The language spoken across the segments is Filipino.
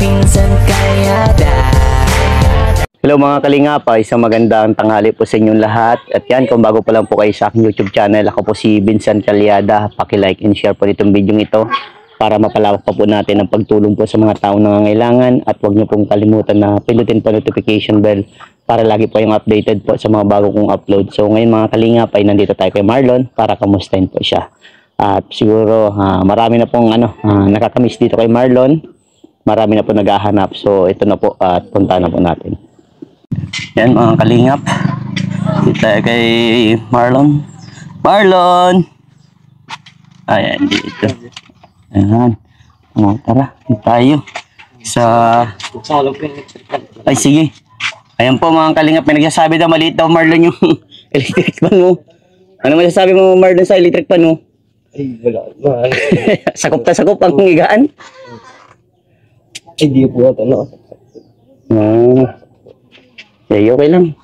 Pinsan Kalyada. Hello mga kalingap, isang magandang tanghali po sa inyong lahat. At yan, kung bago pa lang po kayo sa aking YouTube channel, ako po si Vincent Kalyada. Paki-like and share po itong video ito para mapalawak pa po natin ang pagtulong po sa mga taong nangangailangan. At huwag niyo pong kalimutan na pindutin po notification bell para lagi po yung updated po sa mga bago kong upload. So ngayon mga kalingap ay nandito tayo kay Marlon para kamustahin po siya. At siguro marami na pong nakakamiss dito kay Marlon. Marami na po naghahanap. So ito na po at punta na po natin. Yan mga kalingap, dito tayo kay Marlon. Marlon! Ayan, dito. Ayan. Tara, dito tayo. Ay, sige. Ayan po mga kalingap, may nagsasabi daw maliit daw Marlon yung electric pan mo. Ano masasabi mo Marlon sa electric pan mo? Ay, wala. Sakop na sakop ang higaan? Ay, di po ito, no? Okay lang.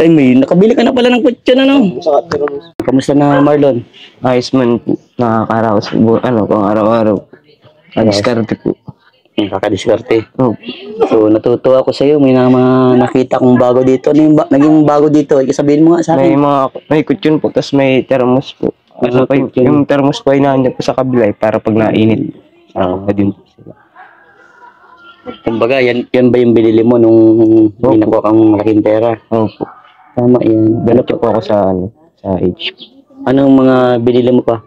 Ay, may nakabili ka na pala ng kutsa na, no? Kamusta na, Marlon? Ayos man po. Nakakaraos po. Pang araw-araw. Diskarte po. Kakadiskarte. Oh. So, natutuwa ako sa'yo. May mga nakita kong bago dito. Ano yung naging bago dito? Sabihin mo nga sa akin. May kutsyon po, tapos may thermos po. Yung thermos po ay nandiyan po sa kabila para pag nainit. Din po sila. Kumbaga, yan ba yung binili mo nung binakuha kang malaking pera? Opo. Tama yan. Ganap po ako sa HP. Anong mga binili mo pa?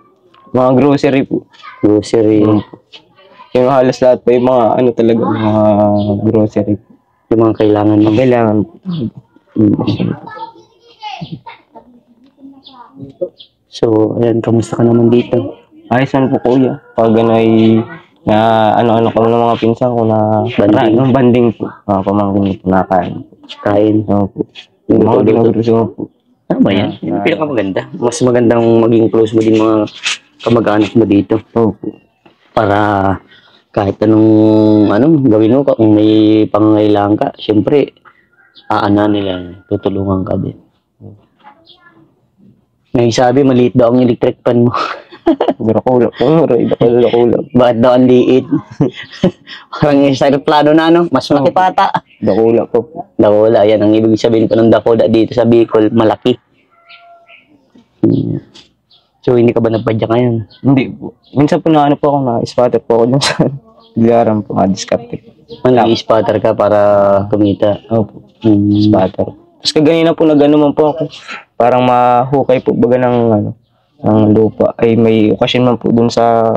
Mga grocery po. Grocery. Yung halos lahat pa yung mga talaga, mga grocery po. Yung mga kailangan mo. Kailangan po. So, ayan, kamusta ka naman dito? Ayos man po kuya. Pag ay ano ko ng mga pinsan ko na banding po. Pamangkin po na kain. Kain. Po. Yung mga ginagawa po. Ano ba yan? Yung pinakamaganda. Mas magandang maging close mo din mga kamag-anak mo dito. Opo. Para kahit anong gawin mo kung may pangangailangan ka, syempre, nila, tutulungan ka din. Ngayon sabi, maliit daw ang electric pan mo. Dakulak po. Bakit daw ang liit? Parang yung sa plano na, no? Mas malaki pata. Dakulak po. Dakula, yan ang ibig sabihin ko ng dakula dito sa Bicol, malaki. So, hindi ka ba nagpadya ngayon? Hindi po. Minsan po na po ako na-spotter po ako dun sa Bilaran po, diskarte. Nag-spotter ka para kumita? Opo. Spotter. Tapos kaganina po nag-ano po ako. Parang mahukay po baga ng lupa. Ay may okasyon man po dun sa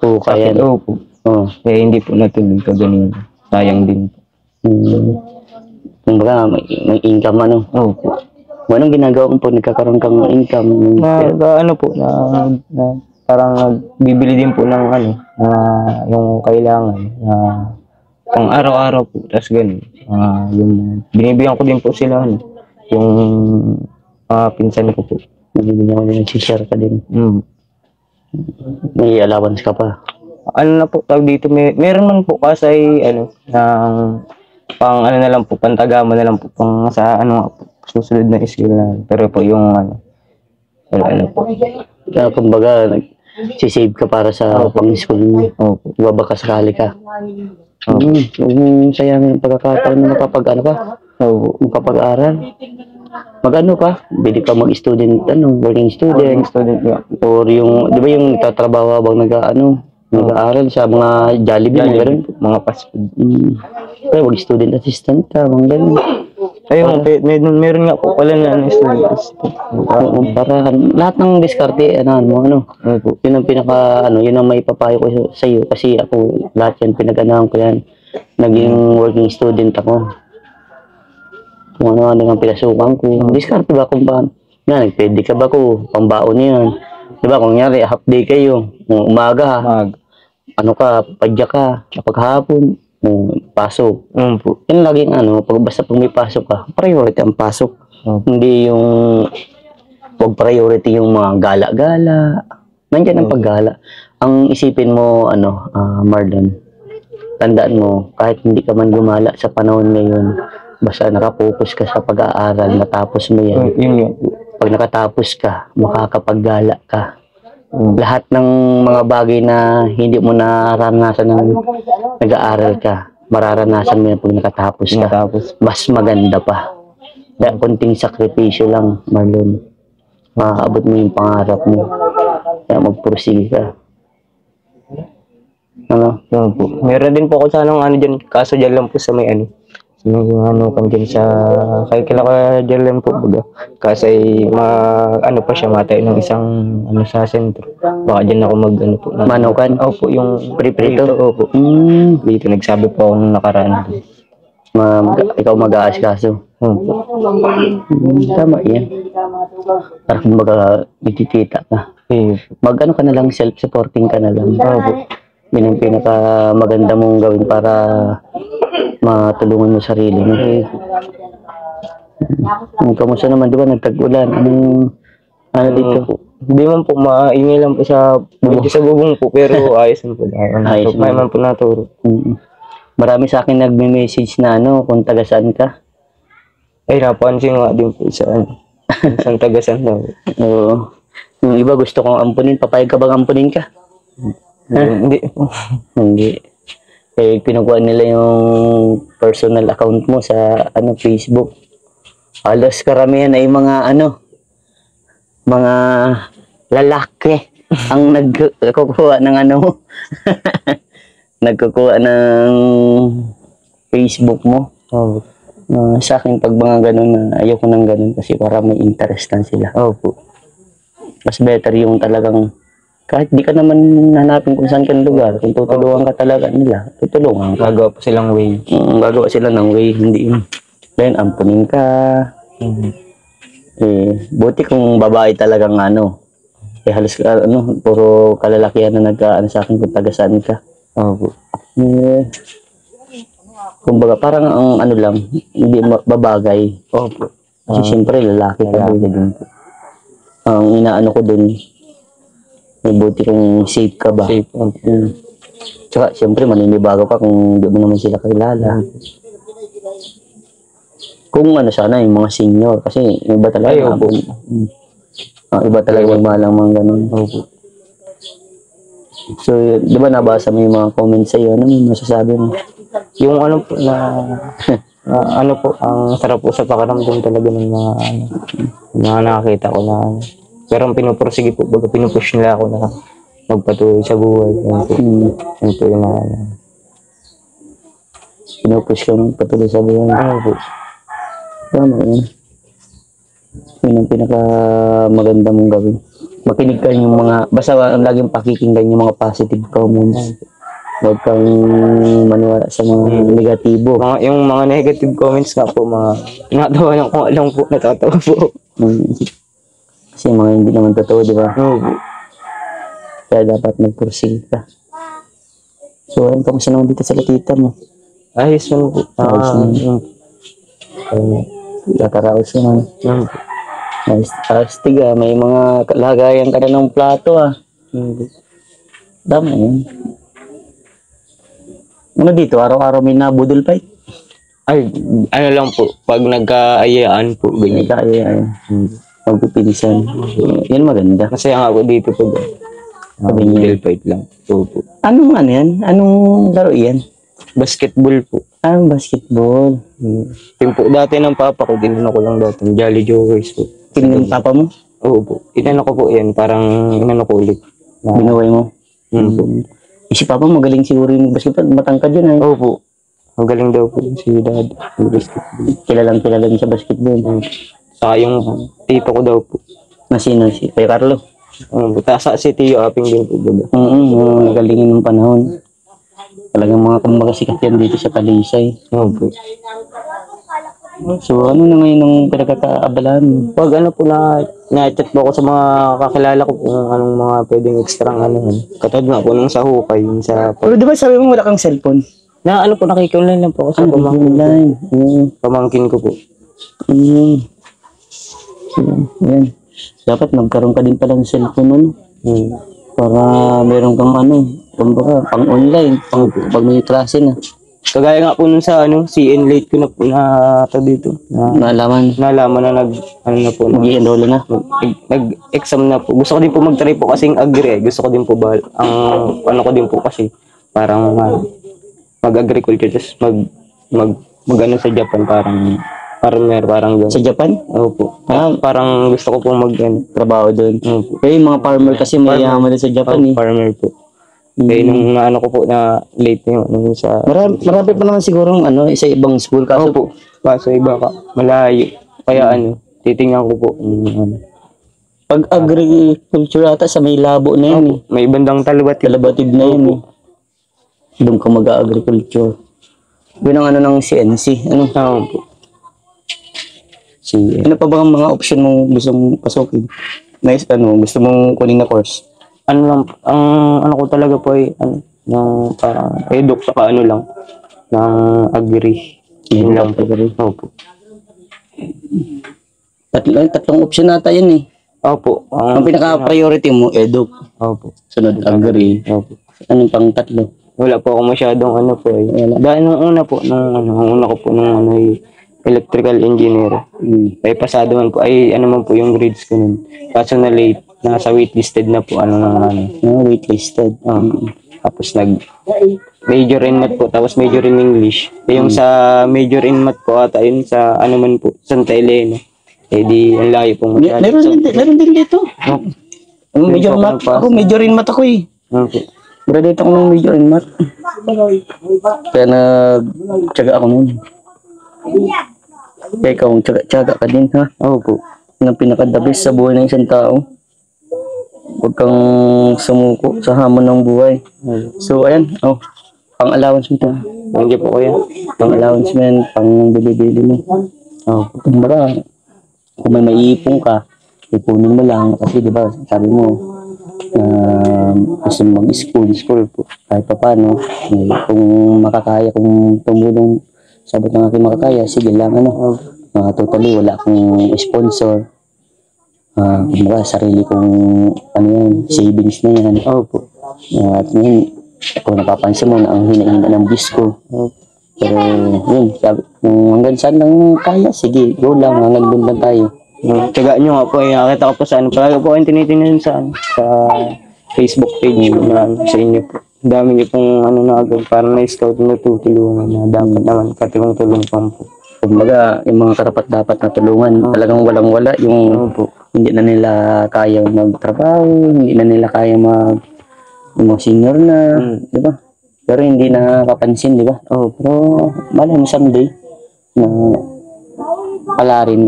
Hukay. Opo. Eh hindi po natuloy kaganina. Sayang din po. Kumbaga, may income Opo. Anong ginagawa mo po? Nagkakaroon kang income? Parang nagbibili din po ng yung kailangan pang araw-araw po. Tapos ganun. Yung binibigyan ko din po sila yung pinsan ko po. Nabibigyan ko din, nagsishare ka din. May allowance ka pa? Na po, tawag dito, meron man po kasi pang na lang po, pantagama na lang po, pang sa susunod na skill na. Pero po yung wala po. Kumbaga, nagsisave ka para sa pang-school mo. Baka sakali ka. Sayang yung pagkakataon na makapag-aral. Mag-ano ka? Bili ka mag-student, working student. Or yung, di ba yung tatrabaho habang nag-aaral sa mga Jollibee, mga fast food. Pero mag-student assistant ka, mga ganun. Ayun, meron nga po pala na student assistant. Para lahat ng diskarte, yun ang pinaka, yun ang may papayo ko sa iyo. Kasi ako, lahat yan, pinag-anahan ko yan. Naging working student ako. Kung ano ang pinasukan ko. Diskarte ba kung paano? Yan, nagpwede ka ba ko? Pambaon yan. Diba, kung nyari, half day kayo. Umaga, padya ka. Kapag hapon, pasok. Yan laging basta pag may pasok ka, priority ang pasok. Hindi yung wag priority yung mga gala-gala. Nandiyan ang paggala. Ang isipin mo, Marlon, tandaan mo, kahit hindi ka man gumala sa panahon ngayon, basta nakapokus ka sa pag-aaral, matapos mo yan. Pag nakatapos ka, makakapaggala ka. Lahat ng mga bagay na hindi mo naranasan ng nag-aaral ka, mararanasan mo yan pag nakatapos ka. Tapos, Mas maganda pa. Kaya kunting sakripisyo lang, Marlon. Maaabot mo yung pangarap mo. Kaya magpursige ka. Ano? yun po. Meron din po ako sa ano dyan, kaso dyan lang po sa may ano. Sa may kan dyan sa, kaya kila dyan lang po baga. Kasi ano pa siya, matay ng isang sa sentro. Baka dyan ako po. Manukan? Opo, yung Prito? Opo. Dito, nagsabi po akong nakaraan. Ikaw mag-aasikaso. Opo. Tama yan. Para kumbaga, ititita ka. Mag-ano ka na lang, self-supporting ka na lang. Opo. Yun ang pinaka maganda mong gawin para matulungan mo sarili mo. Kamusta naman, di ba nagtag-ulan? Ano dito? Hindi man po, maingay lang po sa bubong po, pero ayos man po. Ayos May man po naturo. Marami sa akin nagme-message na kung taga saan ka. Ay, napansin nga din po sa isang tagasan na. Oo. Yung iba gusto kong ampunin. Papayag ka bang ampunin ka? Hindi po. Hindi. Eh, pinukuha nila yung personal account mo sa Facebook. Halos karamihan ay mga mga lalaki ang nagkukuha ng nagkukuha ng Facebook mo. Sa akin, pag mga ganun, ayoko ng ganun kasi para may interest lang sila. Opo. Mas better yung talagang kahit di ka naman hanapin kung saan ka lugar, kung tutulungan ka talaga nila, tutulungan ka. Gagawa po silang way. Gagawa sila ng way, hindi yung then ampunin ka. Buti kung babae talagang halos puro kalalakihan na sa akin kung taga saan ka. Opo. Kumbaga parang ang lang, hindi babagay. Opo. Kasi siyempre lalaki ka din. Ang inaano ko dun, buti kung safe ka ba. Safe. Tsaka siyempre maninibago ka kung di mo naman sila kilala. Kung sana yung mga senior, kasi iba talaga. Ay, opo. Iba talaga magmalang mga ganun. Opo. So, di ba nabasa mo yung mga comments sa'yo? Ano yung masasabi mo? Yung po po, ang sarap po sa pakiramdam talaga ng mga nakakita ko na pero ang pinupursige po, baga pinupush nila ako na magpatuloy sa buhay. Yan po yung pinupush ka patuloy sa buhay. po. Tama yan. Yun ang pinaka maganda mong gawin. Makinig ka yung basta laging pakikinggan yung mga positive comments. Huwag kang maniwala sa mga negatibo. Yung mga negative comments nga po, tinatawa lang kung alam po, natatawa po. Kasi mga hindi naman totoo, di ba? Kaya dapat magpursige ka. So, ayun, kamusta naman dito sa latita mo? Ayos naman po. Kakaraos naman. Astig may mga lagayan ka na ng plato Dami yun. Dito, araw-araw may nabudol fight? Ay, lang po, pag nagkaayaan po, ganyan. Nagkaayaan. Magpipinsan. Yan maganda. Masaya nga ako dito po. Budol fight lang. Po. Anong yan? Anong laro yan? Basketball po. Basketball. Yung po, dati ng papa ko, dinano ko lang dati. Jolly Jokers po. Kinang papa mo? Oo po. Inano ko po yan, parang inano ko ulit. Binuway mo? Si papa magaling siguro yung basketball. Matangkad yun Oo po. Magaling daw po si dad. Kilalang din sa basketball. Saka yung tito ko daw po. Na sino? Si Kuya Carlo? Tasa si Tio Aping din po. Galingin ng panahon. Talagang mga kumbaga sikat yan dito sa Talisay. Oo po. So, ano na ngayon ang pinagkakaabalahan? Pag po na-chat po ako sa mga kakilala ko kung anong mga pwedeng extra katad nga po nung sa hukay. Pero di ba sabi mo wala kang cellphone? Po, nakikiunline lang po ako sa pamangkin ko po. Yan. Dapat magkaroon ka din pala ng cellphone para meron kang kumbaga pang online, pag may klase na. Kagaya nga po nun sa CN late ko na po na ito dito. Nalaman, Nalaman na ano na po. mag-i-enroll na. Nag-exam na po. Gusto ko din po mag-try po kasing agri. Gusto ko din po ang ano ko din po kasi parang mag-agriculture tapos mag ano sa Japan parang Sa gano'n. Japan, Opo. Parang gusto ko po trabaho doon. Opo. Kaya yung mga farmer kasi may yaman din sa Japan eh. Farmer po. Kaya nung ano ko po na late na yun, nung sa Marami pa naman siguro sa ibang school kaso Opo. Kaso iba ka, malayo. Kaya titingnan ko po. pag agriculture ata sa may labo na yun eh. May bandang Talbatib. Talabatib na yun eh. Doon ka mag-agriculture. Yun ang ng CNC. Opo. Ano pa ba ang mga option mong gustong pasukin? Nice, gusto mong kunin na course? Ano lang, ang ko talaga po ay ng eduk saka lang ng agri. Yun lang po. Opo. Tatlong option nata yun eh. Opo. Ang pinaka-priority mo, eduk. Opo. Sunod, agri. Opo. Anong pang tatlo? Wala po ako masyadong Dahil nung una po, nung una ko po ay electrical engineer. Ay pasado man po, ay man po yung grades ko nun. Kaso na late, nasa waitlisted na po, Waitlisted. Tapos major in math po, tapos major in English. Yung sa major in math po ata, yun sa man po, Santa Elena. Eh di, ang layo pong Meron din dito. Major math. Ako, major in math ako eh. Okay. Graduate ako ng major in math. Kaya nag-tsaga ako nun. Kaya ikaw, tsaga ka din ha. Opo. Ang pinaka-the best sa buhay ng isang tao. Huwag kang sumuko sa hamon ng buhay. So ayan, pang allowance mo to. Hindi po kuya. Pang allowance mo yan, pang bili-bili mo. Kumbaga, kung may maiipon ka, ipunin mo lang. Kasi diba, sabi mo, gusto mo mag-school po. Kahit pa paano, kung makakaya, kung tumulong, sabi ng aking makakaya, sige lang, totally wala akong sponsor. Kumbaga, sarili kong savings na yan. Opo. At ngayon, kung napapansin mo na ang hina-hina ng bis ko. Pero yun, sabi, kung hanggang saan lang kaya, sige, go lang, hanggang doon lang tayo. Tiyagaan nyo nga po, nakita ko po sa palagi po kayong tinitingnan sa Facebook page na sa inyo po. Ang dami niyo pong na agad, parang na-scout na tutulungan na dapat naman katulong-tulong pa po. Kumbaga, yung mga karapat-dapat na tulungan, talagang walang-wala yung hindi na nila kaya magtrabaho, hindi na nila kaya yung senior na, di ba? Pero hindi nakapansin, di ba? Pero malay mo someday na pala rin,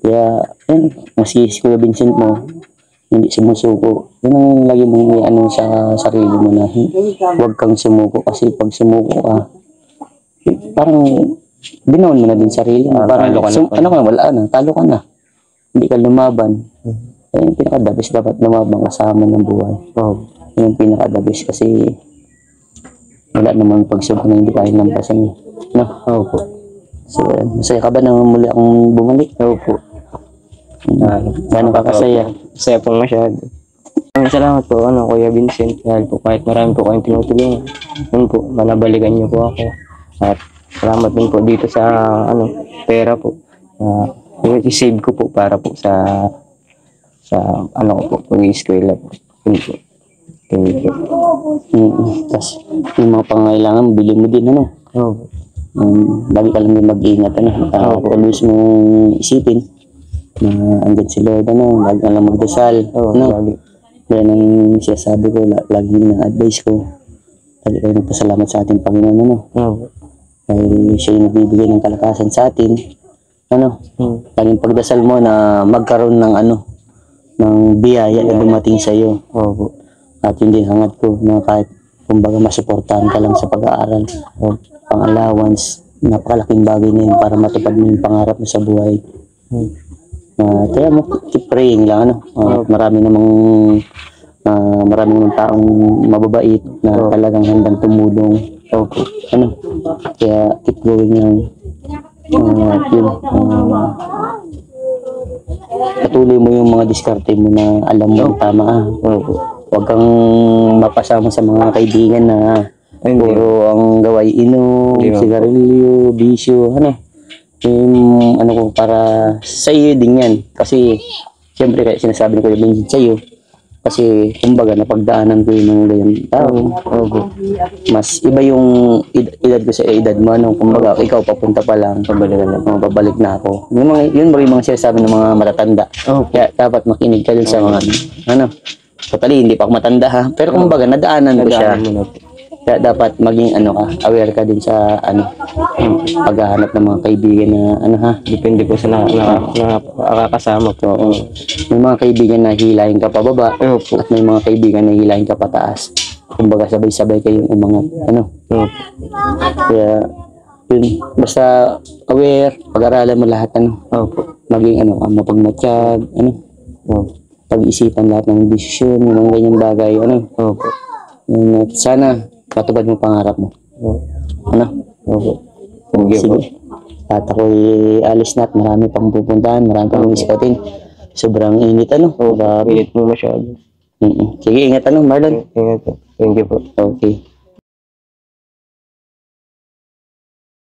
Kaya, yun, si Kuya Vincent mo, hindi sumusuko. Yun ang lagi mong sa sarili mo na huwag kang sumuko kasi pag sumuko ka, parang binaon mo na din sarili mo. Parang wala na, talo ka na. Hindi ka lumaban. Yung pinaka-dabis dapat lumaban kasama ng buhay. Yung pinaka-dabis kasi wala namang pagsubok na hindi kaya lampasan eh. So, masaya ka ba nang muli akong bumalik? Gano'n ka kasaya? Masaya pong masyado. Salamat po, Kuya Vincent. Dahil po kahit marami po kayong tinutulungan. Yun po, manabalikan niyo po ako. At salamat din po dito sa pera po. I-save ko po para po sa pag-i-eskwela po. Yun po. Thank you. Tapos, yung mga pangailangan, bili mo din, lagi ka lang din mag-iingat, always mong isipin na andyan si Lord, lagi ka lang magdasal, Yan ang sinasabi ko, lagi na advice ko. Lagi kayo nagpasalamat sa ating Panginoon, Dahil siya yung nagbibigay ng kalakasan sa atin, laging pagdasal mo na magkaroon ng ng biyaya na dumating sa iyo. At yun din hangat ko na kahit kumbaga masuportahan ka lang sa pag-aaral o pang-allowance, napakalaking bagay na yun para matupad mo yung pangarap mo sa buhay. Kaya mo keep praying lang, marami namang taong mababait na talagang handang tumulong. Kaya keep going lang. Patuloy mo yung mga diskarte mo na alam mo tama. Huwag kang mapasama sa mga kaibigan na Ay, hindi. Puro ang gaway inom, Hindi, sigarilyo, bisyo, ano. Yung ano ko para sa iyo din yan. Kasi siyempre kaya sinasabi ko din sa iyo. Kasi kumbaga napagdaanan ko yung mga ganyan tao. Mas iba yung edad ko sa edad mo. Ano, kumbaga ikaw papunta pa lang. Babalik na ako. Yun yung mga sinasabi ng mga matatanda. Kaya dapat makinig ka din sa mga ano. Totally, hindi pa ako matanda ha. Pero kumbaga nadaanan ko siya. Kaya dapat maging ano ka, aware ka din sa ano, paghahanap ng mga kaibigan na ano ha. Depende po sa nakakasama ko. Oo. May mga kaibigan na hilahin ka pababa at may mga kaibigan na hilahin ka pataas. Kumbaga sabay-sabay kayong umangat. Ano? Kaya yun, basta aware, pag-aralan mo lahat ano. Maging ano, mapagmatsyag, ano. Pag-isipan lahat ng desisyon, yung mga ganyang bagay, ano. Yun, at sana matubad mo pangarap mo. Ano? Sige. At ako'y alis na at marami pang pupuntahan, marami pang isikatin. Sobrang init ano. Init mo masyado. Sige, ingat ano, Marlon. Ingat po. Thank you po. Okay.